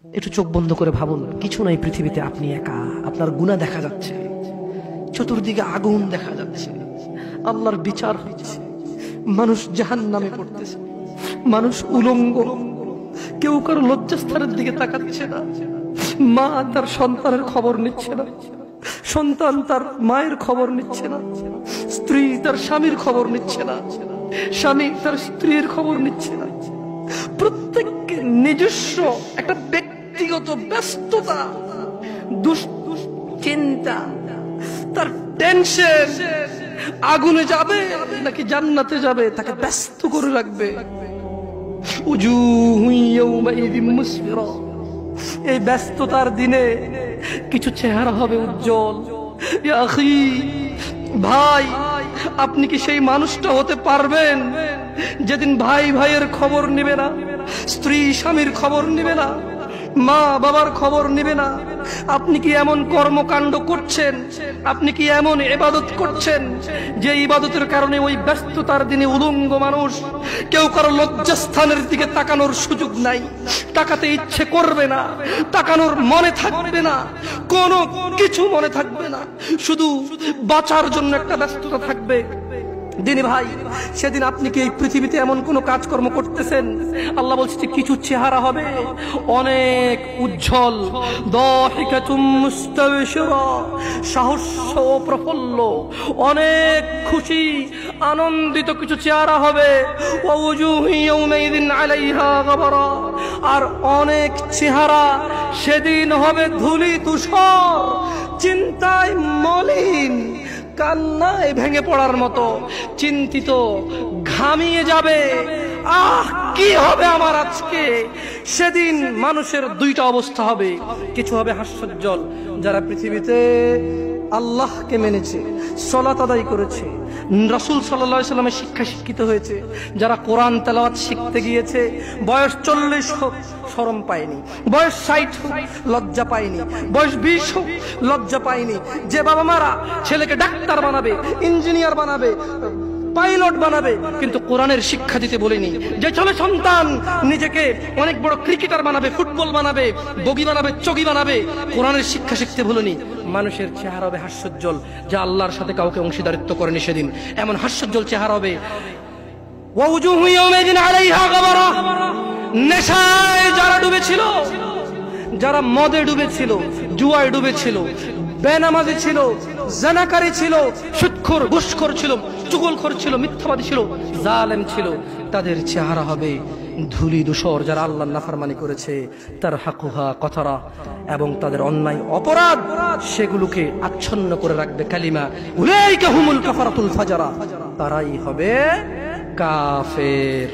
একটু চোখ বন্ধ করে ভাবুন, কিছু নাই পৃথিবীতে, আপনি একা। আপনার গুনাহ দেখা যাচ্ছে, চতুর্দিকে আগুন দেখা যাচ্ছে, আল্লাহর বিচার হচ্ছে, মানুষ জাহান্নামে পড়তেছে, মানুষ উলঙ্গ, কেউ কারো লজ্জাস্থানের দিকে তাকাচ্ছে না। মা তার সন্তানের খবর নিচ্ছে না, সন্তান তার মায়ের খবর নিচ্ছে না, স্ত্রী তার স্বামীর খবর নিচ্ছে না, স্বামী তার স্ত্রীর খবর নিচ্ছে না। প্রত্যেককে নিজস্ব একটা ব্যক্তিগত ব্যস্ততা, দুশ্চিন্তা, তার টেনশন, আগুনে যাবে নাকি জান্নাতে যাবে তাকে ব্যস্ত করে রাখবে। এই ব্যস্ততার দিনে কিছু চেহারা হবে উজ্জ্বল। ভাই, আপনি কি সেই মানুষটা হতে পারবেন যেদিন ভাই ভাইয়ের খবর নিবে না, স্ত্রী স্বামীর খবর নিবে না, মা বাবার খবর নিবে না? আপনি কি এমন কর্মকাণ্ড করছেন, আপনি কি এমন ইবাদত করছেন যে ইবাদতের কারণে ওই ব্যস্ততার দিনে উলঙ্গ মানুষ, কেউ কারো লজ্জাস্থানের দিকে তাকানোর সুযোগ নাই, তাকাতে ইচ্ছে করবে না, তাকানোর মনে থাকবে না, কোনো কিছু মনে থাকবে না, শুধু বাঁচার জন্য একটা ব্যস্ততা থাকবে। দিনী ভাই, সেদিন আপনি কি এই পৃথিবীতে এমন কোন কাজকর্ম করতেছেন? আল্লাহ বলছে কিছু চেহারা হবে অনেক উজ্জ্বল, দাহিকাতুম মুস্তাবশিরা, সাহস্য প্রফুল্ল, অনেক খুশি আনন্দিত কিছু চেহারা হবে। ওয়া উজুহু ইয়াউমাইযিন আলাইহা গাবারা, আর অনেক চেহারা সেদিন হবে ধূলি ধূসর, চিন্তায় মলিন, কান্নায় ভেঙে পড়ার মতো, চিন্তিত, ঘামিয়ে যাবে। আহ, কি হবে আমার আজকে? সেদিন মানুষের দুইটা অবস্থা হবে, কিছু হবে হাস্যোজ্জ্বল, যারা পৃথিবীতে আল্লাহকে মেনেছে, সালাত আদায় করেছে, রাসূল সাল্লাল্লাহু আলাইহি সাল্লামের শিক্ষা শিক্ষিত হয়েছে, যারা কোরআন তেলাওয়াত শিখতে গিয়েছে, বয়স 40 হোক শরম পায়নি, বয়স 60 হোক লজ্জা পায়নি, বয়স 20 হোক লজ্জা পায়নি। যে বাবা মারা ছেলেকে ডাক্তার বানাবে, ইঞ্জিনিয়ার বানাবে, পাইলট বানাবে, কিন্তু কোরআনের শিক্ষা দিতে বলেনি। যে ছেলে সন্তান নিজেকে অনেক বড় ক্রিকেটার বানাবে, ফুটবল বানাবে, বগি বানাবে, চগি বানাবে, কোরআনের শিক্ষা শিখতে বলেনি। মানুষের চেহারা হবে হাস্যোজ্জ্বল, যা আল্লাহর সাথে কাউকে অংশীদারিত্ব করেনি সেদিন, এমন হাস্যোজ্জ্বল চেহারা হবে। ওয়াউজুহু ইয়াউমাইযিন আলাইহা গাবারা, নেশায় যারা ডুবেছিল, যারা মদে ডুবেছিল, জুয়ায় ডুবেছিল, বেনামাজি ছিল, জানাকারী ছিল, সুদখোর ঘুষখোর ছিল, চুগলখোর ছিল, মিথ্যাবাদী ছিল, জালেম ছিল, তাদের চেহারা হবে ধূলি ধূসর, যারা আল্লাহর নাফরমানি করেছে, তার হাকুহা কথারা, এবং তাদের অন্যায় অপরাধ সেগুলোকে আচ্ছন্ন করে রাখবে কালিমা, উলাইকা হুমুল কাফারাতুল ফাজারা, তারাই হবে কাফের।